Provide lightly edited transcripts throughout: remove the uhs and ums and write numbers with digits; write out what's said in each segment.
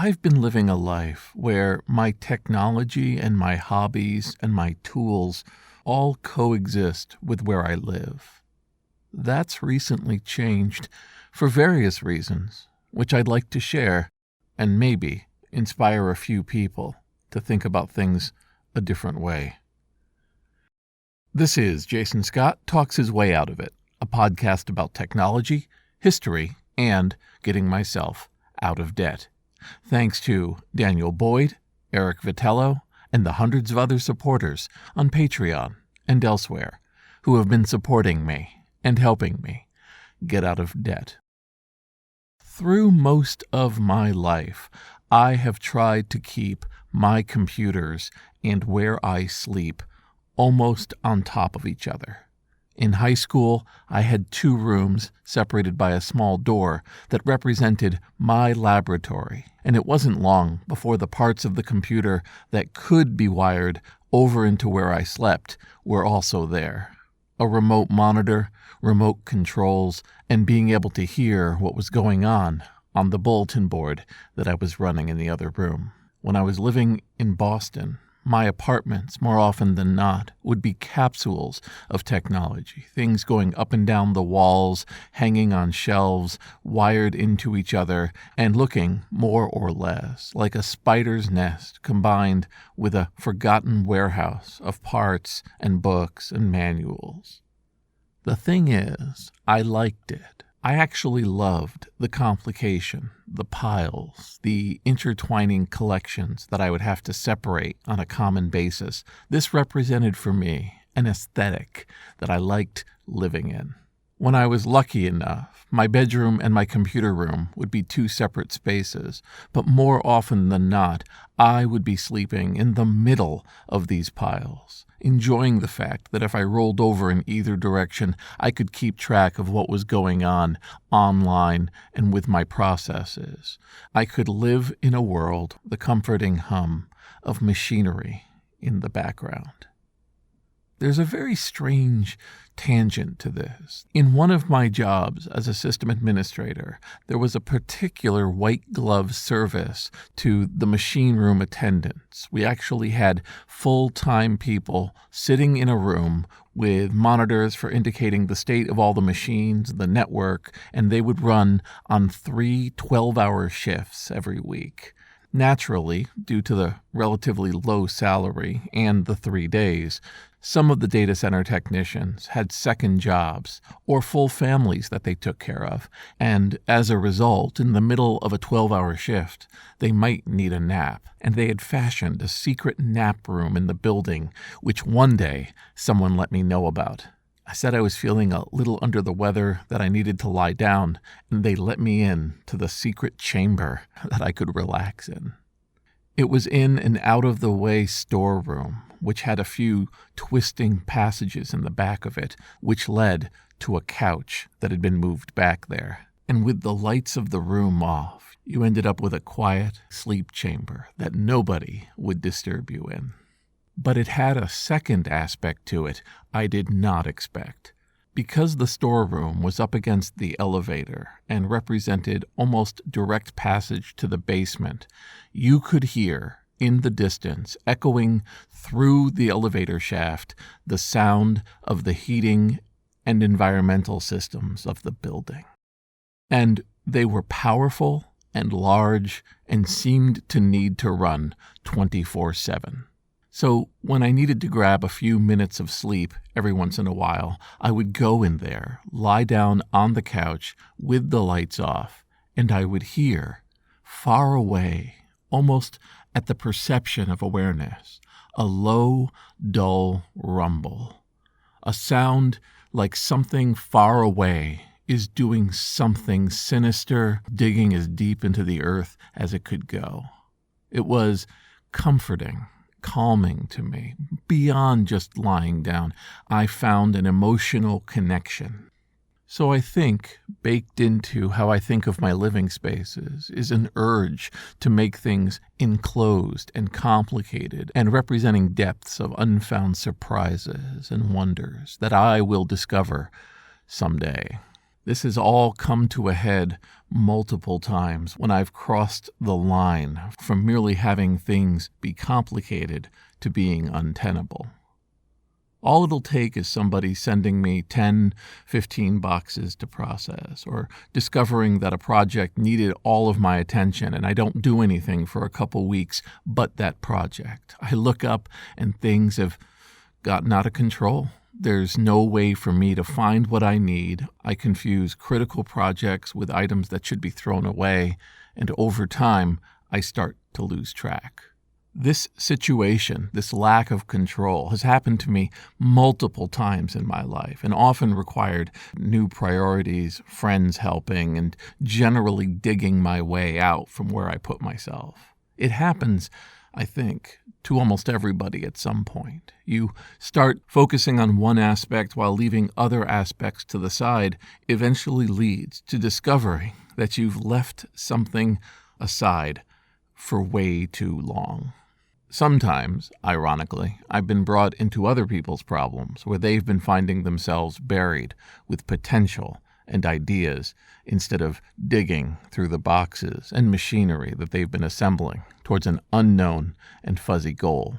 I've been living a life where my technology and my hobbies and my tools all coexist with where I live. That's recently changed for various reasons, which I'd like to share and maybe inspire a few people to think about things a different way. This is Jason Scott Talks His Way Out of It, a podcast about technology, history, and getting myself out of debt. Thanks to Daniel Boyd, Eric Vitello, and the hundreds of other supporters on Patreon and elsewhere who have been supporting me and helping me get out of debt. Through most of my life, I have tried to keep my computers and where I sleep almost on top of each other. In high school, I had 2 rooms separated by a small door that represented my laboratory, and it wasn't long before the parts of the computer that could be wired over into where I slept were also there. A remote monitor, remote controls, and being able to hear what was going on the bulletin board that I was running in the other room. When I was living in Boston, my apartments, more often than not, would be capsules of technology, things going up and down the walls, hanging on shelves, wired into each other, and looking more or less like a spider's nest combined with a forgotten warehouse of parts and books and manuals. The thing is, I liked it. I actually loved the complication, the piles, the intertwining collections that I would have to separate on a common basis. This represented for me an aesthetic that I liked living in. When I was lucky enough, my bedroom and my computer room would be 2 separate spaces, but more often than not, I would be sleeping in the middle of these piles, enjoying the fact that if I rolled over in either direction, I could keep track of what was going on online and with my processes. I could live in a world, the comforting hum of machinery in the background. There's a very strange tangent to this. In one of my jobs as a system administrator, there was a particular white glove service to the machine room attendants. We actually had full-time people sitting in a room with monitors for indicating the state of all the machines, the network, and they would run on 3 12-hour shifts every week. Naturally, due to the relatively low salary and the 3 days, some of the data center technicians had second jobs or full families that they took care of, and as a result, in the middle of a 12-hour shift, they might need a nap, and they had fashioned a secret nap room in the building, which one day someone let me know about. I said I was feeling a little under the weather, that I needed to lie down, and they let me in to the secret chamber that I could relax in. It was in an out-of-the-way storeroom, which had a few twisting passages in the back of it, which led to a couch that had been moved back there. And with the lights of the room off, you ended up with a quiet sleep chamber that nobody would disturb you in. But it had a second aspect to it I did not expect. Because the storeroom was up against the elevator and represented almost direct passage to the basement, you could hear, in the distance, echoing through the elevator shaft, the sound of the heating and environmental systems of the building. And they were powerful and large and seemed to need to run 24/7. So when I needed to grab a few minutes of sleep every once in a while, I would go in there, lie down on the couch with the lights off, and I would hear, far away, almost at the perception of awareness, a low, dull rumble, a sound like something far away is doing something sinister, digging as deep into the earth as it could go. It was comforting, calming to me. Beyond just lying down, I found an emotional connection. So I think, baked into how I think of my living spaces, is an urge to make things enclosed and complicated and representing depths of unfound surprises and wonders that I will discover someday. This has all come to a head multiple times when I've crossed the line from merely having things be complicated to being untenable. All it'll take is somebody sending me 10, 15 boxes to process, or discovering that a project needed all of my attention and I don't do anything for a couple weeks but that project. I look up and things have gotten out of control. There's no way for me to find what I need. I confuse critical projects with items that should be thrown away, and over time, I start to lose track. This situation, this lack of control, has happened to me multiple times in my life and often required new priorities, friends helping, and generally digging my way out from where I put myself. It happens, I think, to almost everybody at some point. You start focusing on one aspect while leaving other aspects to the side, eventually leads to discovering that you've left something aside for way too long. Sometimes, ironically, I've been brought into other people's problems where they've been finding themselves buried with potential and ideas instead of digging through the boxes and machinery that they've been assembling towards an unknown and fuzzy goal.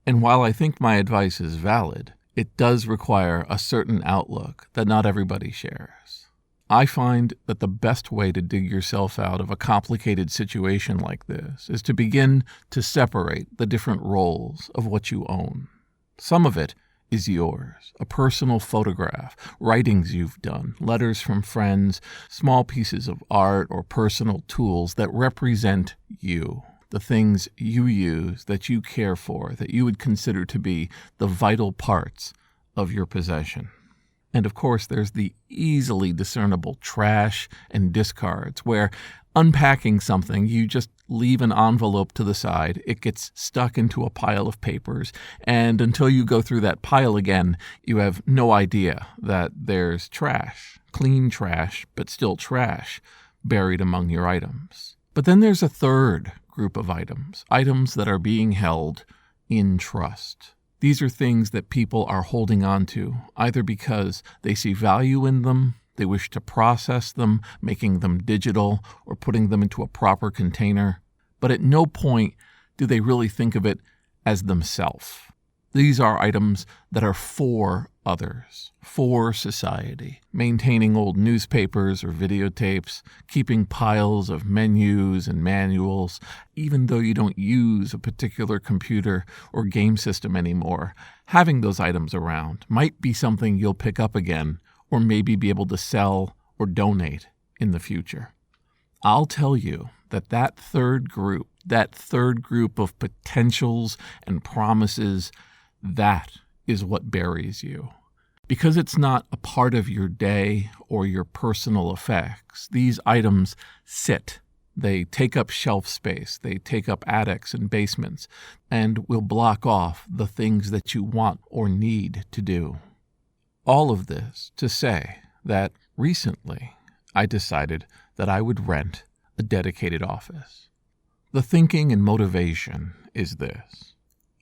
And while I think my advice is valid, it does require a certain outlook that not everybody shares. I find that the best way to dig yourself out of a complicated situation like this is to begin to separate the different roles of what you own. Some of it is yours, a personal photograph, writings you've done, letters from friends, small pieces of art or personal tools that represent you, the things you use, that you care for, that you would consider to be the vital parts of your possession. And of course, there's the easily discernible trash and discards, where unpacking something, you just leave an envelope to the side, it gets stuck into a pile of papers, and until you go through that pile again, you have no idea that there's trash, clean trash, but still trash, buried among your items. But then there's a third group of items that are being held in trust. These are things that people are holding on to, either because they see value in them, they wish to process them, making them digital, or putting them into a proper container, but at no point do they really think of it as themselves. These are items that are for others, for society, maintaining old newspapers or videotapes, keeping piles of menus and manuals. Even though you don't use a particular computer or game system anymore, having those items around might be something you'll pick up again or maybe be able to sell or donate in the future. I'll tell you that third group of potentials and promises, that is what buries you. Because it's not a part of your day or your personal effects, these items sit. They take up shelf space, they take up attics and basements, and will block off the things that you want or need to do. All of this to say that recently I decided that I would rent a dedicated office. The thinking and motivation is this.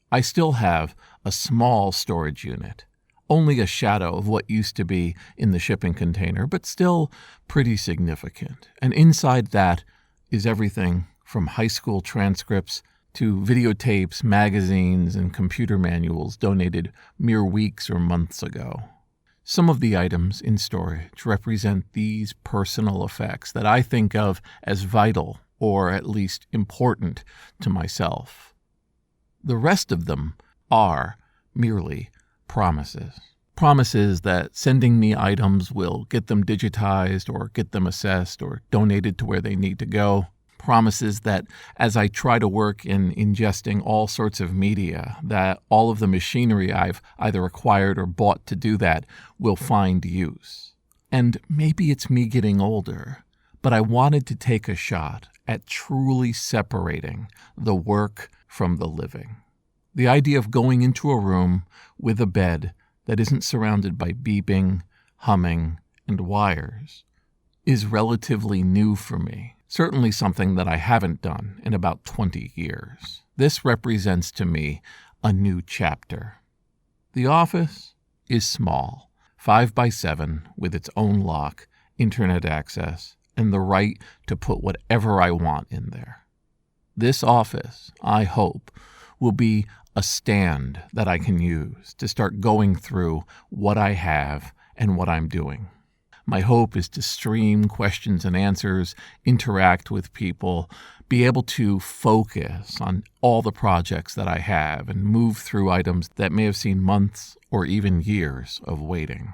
I still have a small storage unit, only a shadow of what used to be in the shipping container, but still pretty significant. And inside that is everything from high school transcripts to videotapes, magazines, and computer manuals donated mere weeks or months ago. Some of the items in storage represent these personal effects that I think of as vital or at least important to myself. The rest of them are merely promises. Promises that sending me items will get them digitized or get them assessed or donated to where they need to go. Promises that as I try to work in ingesting all sorts of media, that all of the machinery I've either acquired or bought to do that will find use. And maybe it's me getting older, but I wanted to take a shot at truly separating the work from the living. The idea of going into a room with a bed that isn't surrounded by beeping, humming, and wires is relatively new for me. Certainly something that I haven't done in about 20 years. This represents to me a new chapter. The office is small, 5 by 7 with its own lock internet access, and the right to put whatever I want in there. This office, I hope, will be a stand that I can use to start going through what I have and what I'm doing. My hope is to stream questions and answers, interact with people, be able to focus on all the projects that I have and move through items that may have seen months or even years of waiting.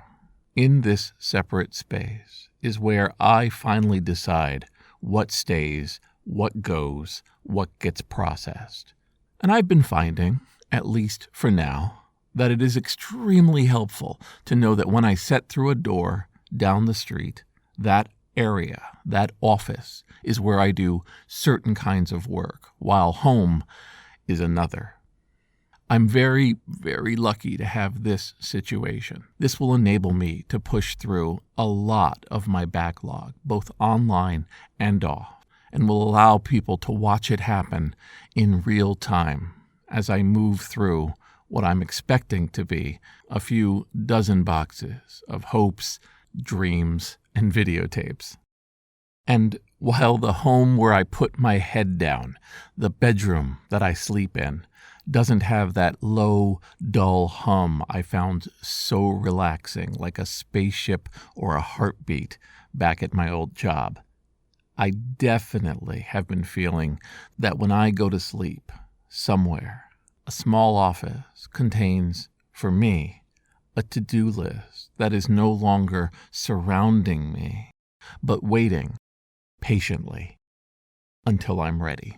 In this separate space is where I finally decide what stays, what goes, what gets processed. And I've been finding, at least for now, that it is extremely helpful to know that when I set through a door down the street, that area, that office, is where I do certain kinds of work, while home is another. I'm very, very lucky to have this situation. This will enable me to push through a lot of my backlog, both online and off, and will allow people to watch it happen in real time as I move through what I'm expecting to be a few dozen boxes of hopes, dreams, and videotapes. And while the home where I put my head down, the bedroom that I sleep in, doesn't have that low, dull hum I found so relaxing, like a spaceship or a heartbeat back at my old job, I definitely have been feeling that when I go to sleep somewhere, a small office contains, for me, a to-do list that is no longer surrounding me, but waiting patiently until I'm ready.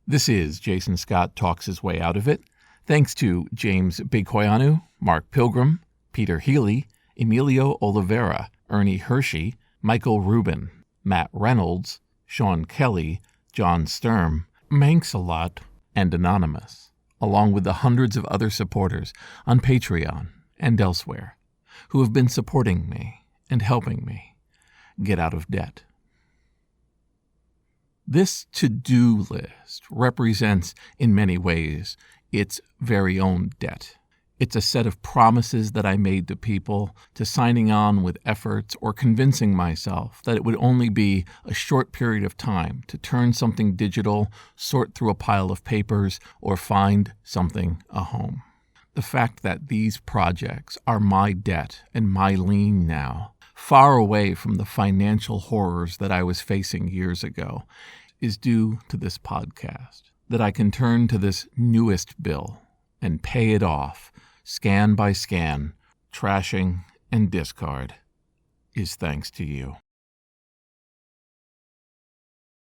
This is Jason Scott Talks His Way Out of It. Thanks to James Bighoyanu, Mark Pilgrim, Peter Healy, Emilio Oliveira, Ernie Hershey, Michael Rubin, Matt Reynolds, Sean Kelly, John Sturm, Manxalot, and Anonymous, along with the hundreds of other supporters on Patreon and elsewhere who have been supporting me and helping me get out of debt. This to-do list represents, in many ways, its very own debt. It's a set of promises that I made to people, to signing on with efforts or convincing myself that it would only be a short period of time to turn something digital, sort through a pile of papers, or find something a home. The fact that these projects are my debt and my lien now, far away from the financial horrors that I was facing years ago, is due to this podcast, that I can turn to this newest bill and pay it off, scan by scan, trashing and discard, is thanks to you.